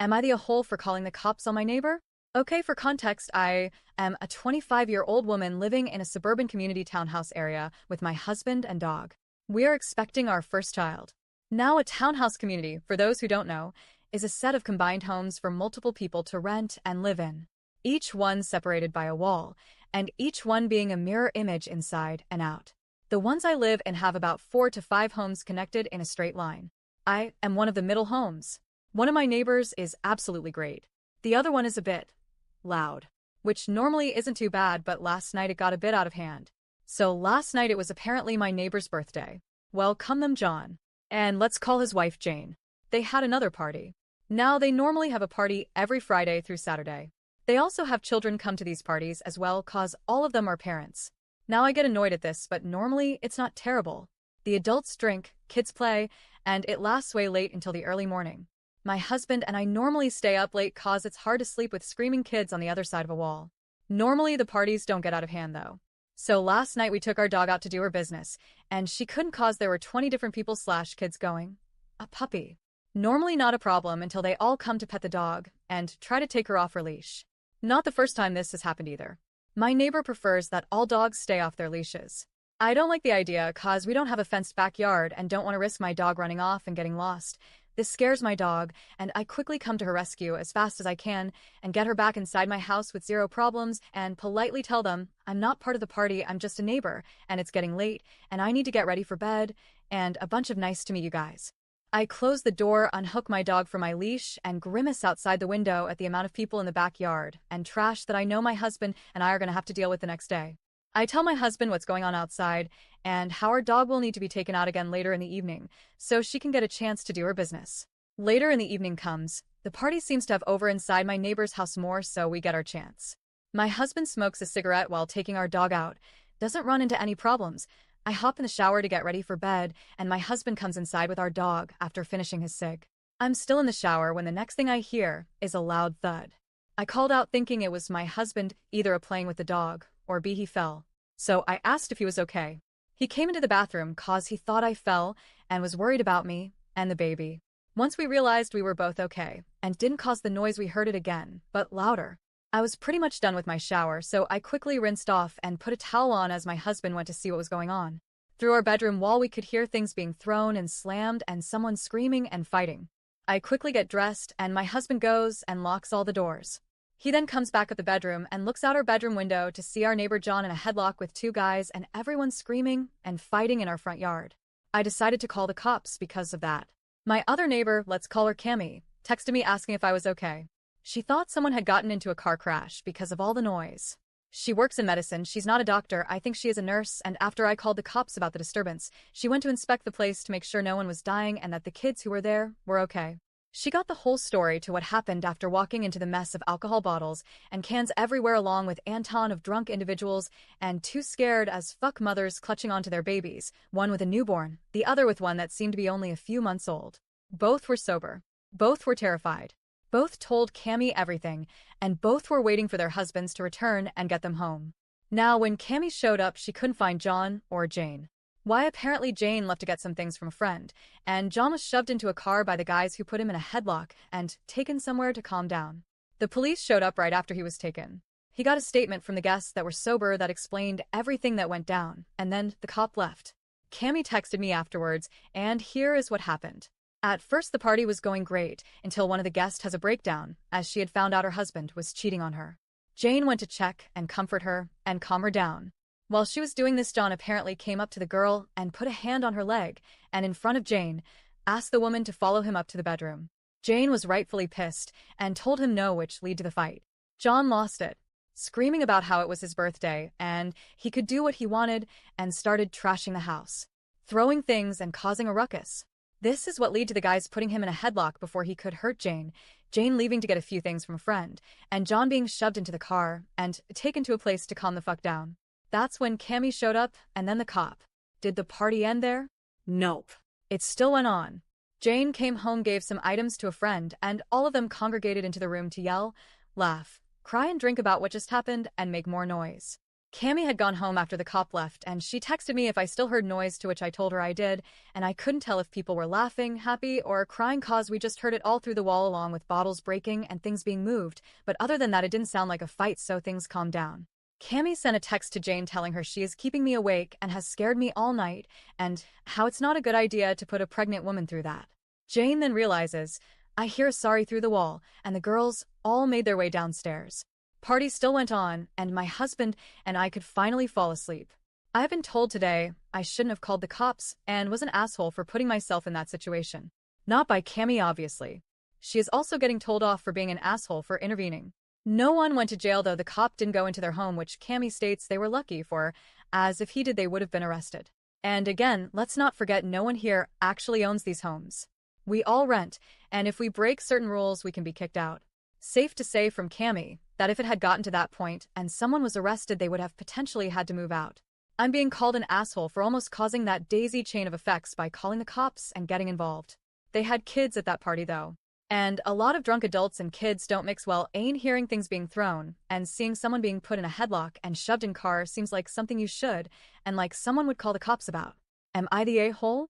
Am I the a-hole for calling the cops on my neighbor? Okay, for context, I am a 25-year-old woman living in a suburban community townhouse area with my husband and dog. We are expecting our first child. Now, a townhouse community, for those who don't know, is a set of combined homes for multiple people to rent and live in, each one separated by a wall, and each one being a mirror image inside and out. The ones I live in have about 4 to 5 homes connected in a straight line. I am one of the middle homes. One of my neighbors is absolutely great. The other one is a bit loud, which normally isn't too bad, but last night it got a bit out of hand. So last night it was apparently my neighbor's birthday. Welcome them John. And let's call his wife Jane. They had another party. Now they normally have a party every Friday through Saturday. They also have children come to these parties as well, cause all of them are parents. Now I get annoyed at this, but normally it's not terrible. The adults drink, kids play, and it lasts way late until the early morning. My husband and I normally stay up late cause it's hard to sleep with screaming kids on the other side of a wall. Normally the parties don't get out of hand though. So last night we took our dog out to do her business, and she couldn't cause there were 20 different people/kids going. A puppy. Normally not a problem until they all come to pet the dog and try to take her off her leash. Not the first time this has happened either. My neighbor prefers that all dogs stay off their leashes. I don't like the idea cause we don't have a fenced backyard and don't want to risk my dog running off and getting lost. This scares my dog, and I quickly come to her rescue as fast as I can and get her back inside my house with zero problems and politely tell them, I'm not part of the party, I'm just a neighbor, and it's getting late, and I need to get ready for bed, and a bunch of nice to meet you guys. I close the door, unhook my dog from my leash, and grimace outside the window at the amount of people in the backyard and trash that I know my husband and I are going to have to deal with the next day. I tell my husband what's going on outside and how our dog will need to be taken out again later in the evening so she can get a chance to do her business. Later in the evening comes, the party seems to have over inside my neighbor's house more, so we get our chance. My husband smokes a cigarette while taking our dog out, doesn't run into any problems. I hop in the shower to get ready for bed, and my husband comes inside with our dog after finishing his cig. I'm still in the shower when the next thing I hear is a loud thud. I called out thinking it was my husband, either playing with the dog or B he fell. So I asked if he was okay. He came into the bathroom cause he thought I fell and was worried about me and the baby. Once we realized we were both okay and didn't cause the noise, we heard it again, but louder. I was pretty much done with my shower, so I quickly rinsed off and put a towel on as my husband went to see what was going on. Through our bedroom wall we could hear things being thrown and slammed and someone screaming and fighting. I quickly get dressed and my husband goes and locks all the doors. He then comes back at the bedroom and looks out our bedroom window to see our neighbor John in a headlock with 2 guys and everyone screaming and fighting in our front yard. I decided to call the cops because of that. My other neighbor, let's call her Cammy, texted me asking if I was okay. She thought someone had gotten into a car crash because of all the noise. She works in medicine, she's not a doctor, I think she is a nurse, and after I called the cops about the disturbance, she went to inspect the place to make sure no one was dying and that the kids who were there were okay. She got the whole story to what happened after walking into the mess of alcohol bottles and cans everywhere along with Anton of drunk individuals and 2 scared as fuck mothers clutching onto their babies, one with a newborn, the other with one that seemed to be only a few months old. Both were sober. Both were terrified. Both told Cammy everything, and both were waiting for their husbands to return and get them home. Now, when Cammy showed up, she couldn't find John or Jane. Why apparently Jane left to get some things from a friend, and John was shoved into a car by the guys who put him in a headlock and taken somewhere to calm down. The police showed up right after he was taken. He got a statement from the guests that were sober that explained everything that went down, and then the cop left. Cammy texted me afterwards, and here is what happened. At first the party was going great until one of the guests has a breakdown as she had found out her husband was cheating on her. Jane went to check and comfort her and calm her down. While she was doing this, John apparently came up to the girl and put a hand on her leg and in front of Jane, asked the woman to follow him up to the bedroom. Jane was rightfully pissed and told him no, which led to the fight. John lost it, screaming about how it was his birthday and he could do what he wanted and started trashing the house, throwing things and causing a ruckus. This is what led to the guys putting him in a headlock before he could hurt Jane, Jane leaving to get a few things from a friend, and John being shoved into the car and taken to a place to calm the fuck down. That's when Cammy showed up, and then the cop. Did the party end there? Nope. It still went on. Jane came home, gave some items to a friend, and all of them congregated into the room to yell, laugh, cry and drink about what just happened and make more noise. Cammy had gone home after the cop left, and she texted me if I still heard noise, to which I told her I did, and I couldn't tell if people were laughing, happy, or crying cause we just heard it all through the wall along with bottles breaking and things being moved, but other than that it didn't sound like a fight, so things calmed down. Cammy sent a text to Jane telling her she is keeping me awake and has scared me all night, and how it's not a good idea to put a pregnant woman through that. Jane then realizes, I hear a sorry through the wall, and the girls all made their way downstairs. Party still went on, and my husband and I could finally fall asleep. I've been told today I shouldn't have called the cops and was an asshole for putting myself in that situation. Not by Cammy, obviously. She is also getting told off for being an asshole for intervening. No one went to jail, though the cop didn't go into their home, which Cammy states they were lucky for, as if he did they would have been arrested. And again, let's not forget no one here actually owns these homes. We all rent, and if we break certain rules we can be kicked out. Safe to say from Cammy that if it had gotten to that point and someone was arrested they would have potentially had to move out. I'm being called an asshole for almost causing that daisy chain of effects by calling the cops and getting involved. They had kids at that party though. And a lot of drunk adults and kids don't mix well. Ain't hearing things being thrown and seeing someone being put in a headlock and shoved in car seems like something you should and like someone would call the cops about. Am I the a-hole?